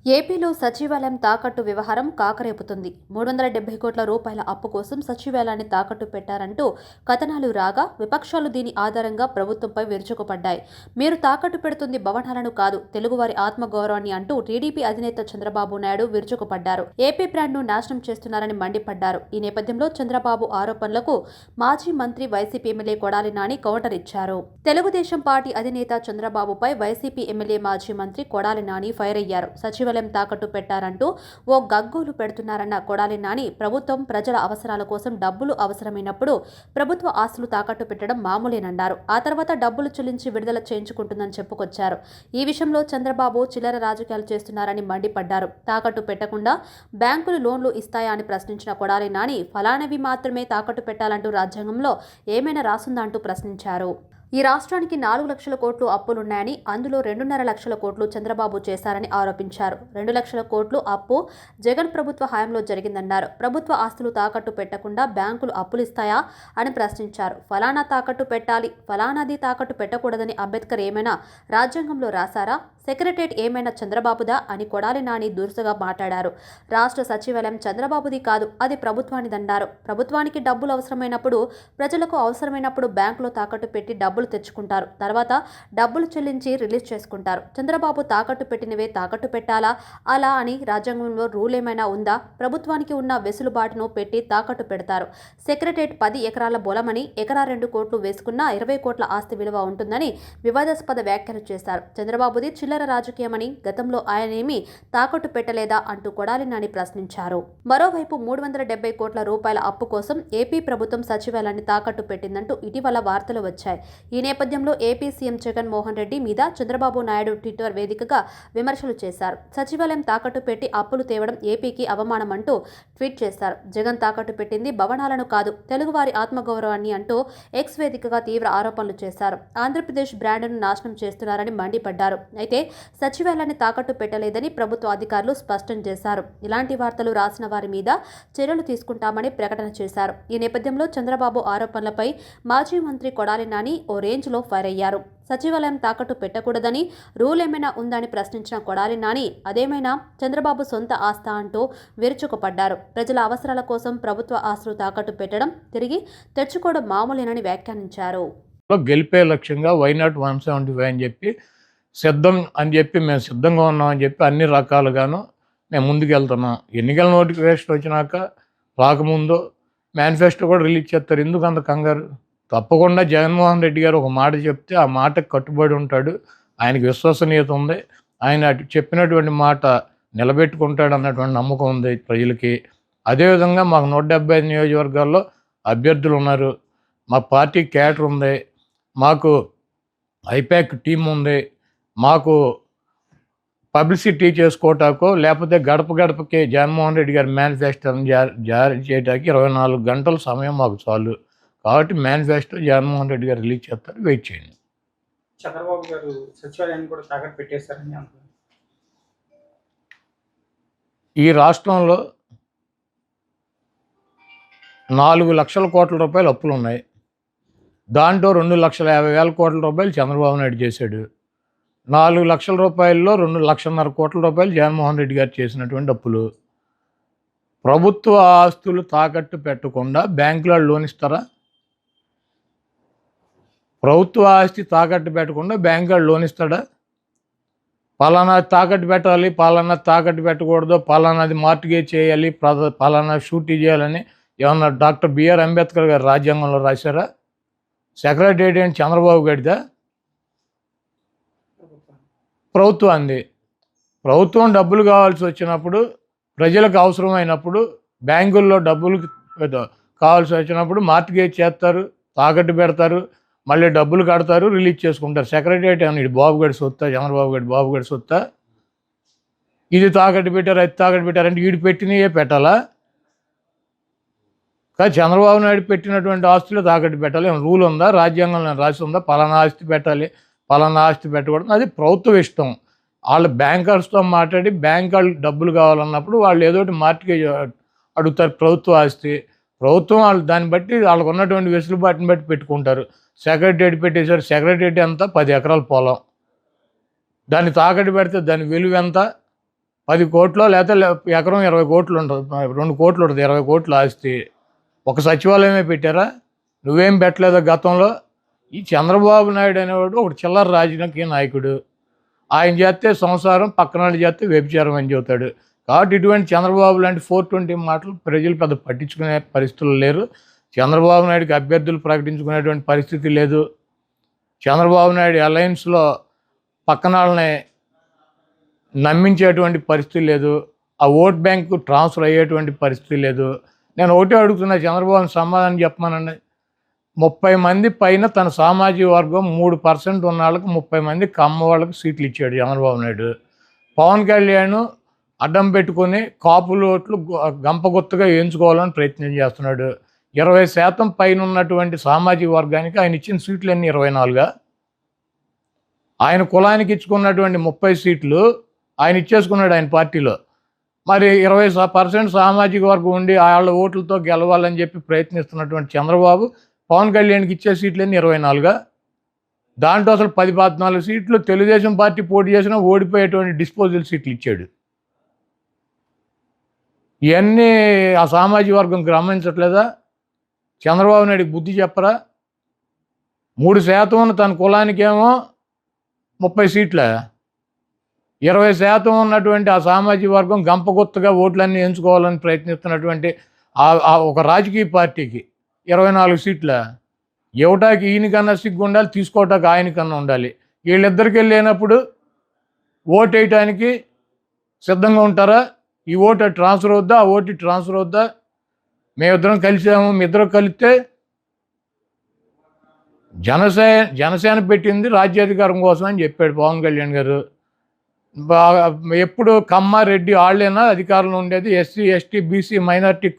ఏపీలో సచివాలయం తాకట్టు వ్యవహారం కాకరేపుతుంది. 370 కోట్ల రూపాయల అప్పు కోసం సచివాలయాన్ని తాకట్టు పెట్టారంటూ కథనాలు రాగా విపక్షాలు దీని ఆధారంగా ప్రభుత్వంపై విరుచుకుపడ్డాయి. మీరు తాకట్టు పెడుతుంది భవనాలను కాదు, తెలుగువారి ఆత్మగౌరవాన్ని అంటూ టీడీపీ అధినేత చంద్రబాబు నాయుడు విరుచుకుపడ్డారు. ఏపీ బ్రాండ్ను నాశనం చేస్తున్నారని మండిపడ్డారు. ఈ నేపథ్యంలో చంద్రబాబు ఆరోపణలకు మాజీ మంత్రి YCP MLA Kodali Nani counter ఇచ్చారు. తెలుగుదేశం పార్టీ అధినేత చంద్రబాబుపై వైసీపీ ఎమ్మెల్యే మాజీ మంత్రి కొడాలి నాని ఫైర్ అయ్యారు. సచివాలయం తాకట్టు పెట్టారంటూ ఓ గగ్గోలు పెడుతున్నారన్న కొడాలి నాని, ప్రభుత్వం ప్రజల అవసరాల కోసం డబ్బులు అవసరమైనప్పుడు ప్రభుత్వ ఆస్తులు తాకట్టు పెట్టడం మామూలేనన్నారు. ఆ తర్వాత డబ్బులు చెల్లించి విడుదల చేయించుకుంటుందని చెప్పుకొచ్చారు. ఈ విషయంలో చంద్రబాబు చిల్లర రాజకీయాలు చేస్తున్నారని మండిపడ్డారు. తాకట్టు పెట్టకుండా బ్యాంకులు లోన్లు ఇస్తాయా అని ప్రశ్నించిన కొడాలి నాని, ఫలానవి మాత్రమే తాకట్టు పెట్టాలంటూ రాజ్యాంగంలో ఏమైనా రాసుందా అంటూ ప్రశ్నించారు. ఈ రాష్ట్రానికి 4 లక్షల కోట్లు అప్పులున్నాయని, అందులో 2.5 లక్షల కోట్లు చంద్రబాబు చేశారని ఆరోపించారు. 2 లక్షల కోట్లు అప్పు జగన్ ప్రభుత్వ హయాంలో జరిగిందన్నారు. ప్రభుత్వ ఆస్తులు తాకట్టు పెట్టకుండా బ్యాంకులు అప్పులు ఇస్తాయా అని ప్రశ్నించారు. ఫలానా తాకట్టు పెట్టాలి, ఫలానాది తాకట్టు పెట్టకూడదని అంబేద్కర్ ఏమైనా రాజ్యాంగంలో రాశారా? సెక్రటరేట్ ఏమైనా చంద్రబాబుదా అని కొడాలి నాని దురుసుగా మాట్లాడారు. రాష్ట్ర సచివాలయం చంద్రబాబుది కాదు, అది ప్రభుత్వానిదన్నారు. ప్రభుత్వానికి డబ్బులు అవసరమైనప్పుడు, ప్రజలకు అవసరమైనప్పుడు బ్యాంకులో తాకట్టు పెట్టి డబ్బులు తెచ్చుకుంటారు. తర్వాత డబ్బులు చెల్లించి రిలీజ్ చేసుకుంటారు. చంద్రబాబు తాకట్టు పెట్టినవే తాకట్టు పెట్టాలా అలా అని రాజ్యాంగంలో రూల్ ఏమైనా ఉందా? ప్రభుత్వానికి ఉన్న వెసులుబాటును పెట్టి తాకట్టు పెడతారు. సెక్రటరేట్ 10 ఎకరాల బొలమని, ఎకరా 2 కోట్లు వేసుకున్నా 20 కోట్ల ఆస్తి విలువ ఉంటుందని వివాదాస్పద వ్యాఖ్యలు చేశారు. చంద్రబాబుది చిల్లర రాజకీయమని, గతంలో ఆయనేమీ తాకట్టు పెట్టలేదా అంటూ కొడాలి నాని ప్రశ్నించారు. మరోవైపు 370 కోట్ల రూపాయల అప్పు కోసం ఏపీ ప్రభుత్వం సచివాలయాన్ని తాకట్టు పెట్టిందంటూ ఇటీవల వార్తలు వచ్చాయి. ఈ నేపథ్యంలో ఏపీ సీఎం జగన్ మోహన్ రెడ్డి మీద చంద్రబాబు నాయుడు ట్విట్టర్ వేదికగా విమర్శలు చేశారు. సచివాలయం తాకట్టు పెట్టి అప్పులు తేవడం ఏపీకి అవమానం అంటూ ట్వీట్ చేశారు. జగన్ తాకట్టు పెట్టింది భవనాలను కాదు, తెలుగువారి ఆత్మగౌరవాన్ని అంటూ ఎక్స్ వేదికగా తీవ్ర ఆరోపణలు చేశారు. ఆంధ్రప్రదేశ్ బ్రాండ్ను నాశనం చేస్తున్నారని మండిపడ్డారు. అయితే సచివాలయాన్ని తాకట్టు పెట్టలేదని ప్రభుత్వ అధికారులు స్పష్టం చేశారు. ఇలాంటి వార్తలు రాసిన వారి మీద చర్యలు తీసుకుంటామని ప్రకటన చేశారు. ఈ నేపథ్యంలో చంద్రబాబు ఆరోపణలపై మాజీ మంత్రి కొడాలి నాని ఓ రేంజ్లో ఫైర్ అయ్యారు. సచివాలయం తాకట్టు పెట్టకూడదని రూల్ ఏమైనా ఉందని ప్రశ్నించిన కొడాలి నాని, అదేమైనా చంద్రబాబు సొంత ఆస్తా అంటూ విరుచుకుపడ్డారు. ప్రజల అవసరాల కోసం ప్రభుత్వ ఆస్తులు తాకట్టు పెట్టడం, తిరిగి తెచ్చుకోవడం మామూలేనని వ్యాఖ్యానించారు. గెలిపే లక్ష్యంగా వైనాట్ 175 అని చెప్పి సిద్ధం అని చెప్పి మేము సిద్ధంగా ఉన్నామని చెప్పి అన్ని రకాలుగాను మేము ముందుకెళ్తున్నాం. ఎన్నికల నోటిఫికేషన్ వచ్చినాక రాకముందు మేనిఫెస్టో కూడా రిలీజ్ చేస్తారు. ఎందుకు అంత కంగారు? తప్పకుండా జగన్మోహన్ రెడ్డి గారు ఒక మాట చెప్తే ఆ మాటకు కట్టుబడి ఉంటాడు. ఆయనకి విశ్వసనీయత ఉంది. ఆయన చెప్పినటువంటి మాట నిలబెట్టుకుంటాడు అన్నటువంటి నమ్మకం ఉంది ప్రజలకి. అదేవిధంగా మాకు 175 నియోజకవర్గాల్లో అభ్యర్థులు ఉన్నారు. మా పార్టీ క్యాడర్ ఉంది. మాకు ఐపాక్ టీం ఉంది. మాకు పబ్లిసిటీ చేసుకోవటాకో లేకపోతే గడప గడపకి జగన్మోహన్ రెడ్డి గారి మేనిఫెస్టోని జారీ చేయడానికి 24 గంటల సమయం మాకు చాలు. కాబట్టి మేనిఫెస్టో జగన్మోహన్ రెడ్డి గారు రిలీజ్ చేస్తారు, వెయిట్ చేయండి. చంద్రబాబు గారు సచివాలయాన్ని కూడా తాకట్టు పెట్టేస్తారని అంటున్నారు. ఈ రాష్ట్రంలో 4 లక్షల కోట్ల రూపాయలు అప్పులు ఉన్నాయి. దాంట్లో 2,50,000 కోట్ల రూపాయలు చంద్రబాబు నాయుడు చేశాడు. 4 లక్షల రూపాయల్లో 2,50,000 కోట్ల రూపాయలు జగన్మోహన్ రెడ్డి గారు చేసినటువంటి అప్పులు. ప్రభుత్వ ఆస్తులు తాకట్టు పెట్టకుండా బ్యాంకులో లోన్ ఇస్తారా? ప్రభుత్వ ఆస్తి తాకట్టు పెట్టకుండా బ్యాంకులో లోన్ ఇస్తాడా? పలానా తాకట్టు పెట్టాలి, పలానా తాకట్టు పెట్టకూడదు, పలానాది మార్టిగేజ్ చేయాలి, పలానా షూటీ చేయాలని ఏమన్నా డాక్టర్ బిఆర్ అంబేద్కర్ గారు రాజ్యాంగంలో రాశారా? సెక్రటరేట్ ఏంటి చంద్రబాబు గారిదా? ప్రభుత్వాన్ని. ప్రభుత్వం డబ్బులు కావాల్సి వచ్చినప్పుడు, ప్రజలకు అవసరమైనప్పుడు, బ్యాంకుల్లో డబ్బులు కావాల్సి వచ్చినప్పుడు మార్టిగేజ్ చేస్తారు, తాకట్టు పెడతారు, మళ్ళీ డబ్బులు కడతారు, రిలీజ్ చేసుకుంటారు. సెక్రటరేట్ అని ఇది బాబు గడి సొత్తా, చంద్రబాబు గడి బాబు గడి సొత్తా? ఇది తాకట్టు పెట్టారు, అది తాకట్టు పెట్టారంటే వీడు పెట్టినయే పెట్టాలా? కానీ చంద్రబాబు నాయుడు పెట్టినటువంటి ఆస్తులు తాకట్టు పెట్టాలి. రూల్ ఉందా? రాజ్యాంగంలో రాసి ఉందా? పలానా ఆస్తి పెట్టాలి, పలానా ఆస్తి పెట్టకూడదు? అది ప్రభుత్వం ఇష్టం. వాళ్ళు బ్యాంకర్స్తో మాట్లాడి బ్యాంక్ వాళ్ళు డబ్బులు కావాలన్నప్పుడు వాళ్ళు ఏదోటి మార్టిగేజ్ అడుగుతారు. ప్రభుత్వ ఆస్తి ప్రభుత్వం వాళ్ళు దాన్ని బట్టి వాళ్ళకు ఉన్నటువంటి వెసులుబాటుని బట్టి పెట్టుకుంటారు. సెక్రటరేట్ పెట్టేశారు. సెక్రటరేట్ ఎంత? 10 ఎకరాల పొలం. దాన్ని తాకట్టు పెడితే దాని విలువ ఎంత? 10 కోట్లో లేకపోతే ఎకరం 20 కోట్లు ఉంటుంది, 2 కోట్లు ఉంటుంది, 20 కోట్లు ఆస్తి. ఒక సచివాలయమే పెట్టారా? నువ్వేం పెట్టలేదా గతంలో? ఈ చంద్రబాబు నాయుడు అనేవాడు ఒక చిల్లర రాజకీయ నాయకుడు. ఆయన చేస్తే సంసారం, పక్కన వాళ్ళు చేస్తే వ్యభిచారం అని చెబుతాడు. కాబట్టి ఇటువంటి చంద్రబాబు లాంటి 420 మాటలు ప్రజలు పెద్ద పట్టించుకునే పరిస్థితులు లేరు. చంద్రబాబు నాయుడుకి అభ్యర్థులు ప్రకటించుకునేటువంటి పరిస్థితి లేదు. చంద్రబాబు నాయుడు అలయన్స్లో పక్కన వాళ్ళని నమ్మించేటువంటి పరిస్థితి లేదు. ఆ ఓట్ బ్యాంకు ట్రాన్స్ఫర్ అయ్యేటువంటి పరిస్థితి లేదు. నేను ఒకటే అడుగుతున్నా, చంద్రబాబుని సమాధానం చెప్పమానండి. 30 మంది పైన తన సామాజిక వర్గం 3% ఉన్న వాళ్ళకి 30 మంది కమ్మ వాళ్ళకి సీట్లు ఇచ్చాడు చంద్రబాబు నాయుడు. పవన్ కళ్యాణ్ అడ్డం పెట్టుకొని కాపుల ఓట్లు గంపగొత్తగా వేయించుకోవాలని ప్రయత్నం చేస్తున్నాడు. 20% పైన ఉన్నటువంటి సామాజిక వర్గానికి ఆయన ఇచ్చిన సీట్లు అన్నీ 24. ఆయన కులానికి ఇచ్చుకున్నటువంటి 30 సీట్లు ఆయన ఇచ్చేసుకున్నాడు ఆయన పార్టీలో. మరి 20% సామాజిక వర్గం ఉండి వాళ్ళ ఓట్లతో గెలవాలని చెప్పి ప్రయత్నిస్తున్నటువంటి చంద్రబాబు పవన్ కళ్యాణ్కి ఇచ్చే సీట్లన్నీ 24. దాంట్లో అసలు 14 సీట్లు తెలుగుదేశం పార్టీ పోటీ చేసినా ఓడిపోయేటువంటి డిస్పోజల్ సీట్లు ఇచ్చాడు. ఇవన్నీ ఆ సామాజిక వర్గం గమనించట్లేదా? చంద్రబాబు నాయుడికి బుద్ధి చెప్పరా? 3% ఉన్న తన కులానికేమో 30 సీట్ల, 20% ఉన్నటువంటి ఆ సామాజిక వర్గం గంపగొత్తగా ఓట్లన్నీ ఎంచుకోవాలని ప్రయత్నిస్తున్నటువంటి ఒక రాజకీయ పార్టీకి 24 సీట్ల. ఇవ్వటానికి ఈయనకన్నా సిగ్గు ఉండాలి, తీసుకోవటానికి ఆయనకన్నా ఉండాలి. వీళ్ళిద్దరికి వెళ్ళినప్పుడు ఓటు వేయటానికి సిద్ధంగా ఉంటారా? ఈ ఓటు ట్రాన్స్ఫర్ అవుద్దా, ఆ ఓటు ట్రాన్స్ఫర్ అవుద్దా? మేమిద్దరం కలిసాము, మీ ఇద్దరు కలిస్తే జనసేన పెట్టింది రాజ్యాధికారం కోసం అని చెప్పాడు పవన్ కళ్యాణ్ గారు. ఎప్పుడు కమ్మ రెడ్డి వాళ్ళైనా అధికారంలో ఉండేది, ఎస్సీ ఎస్టీ బీసీ మైనార్టీ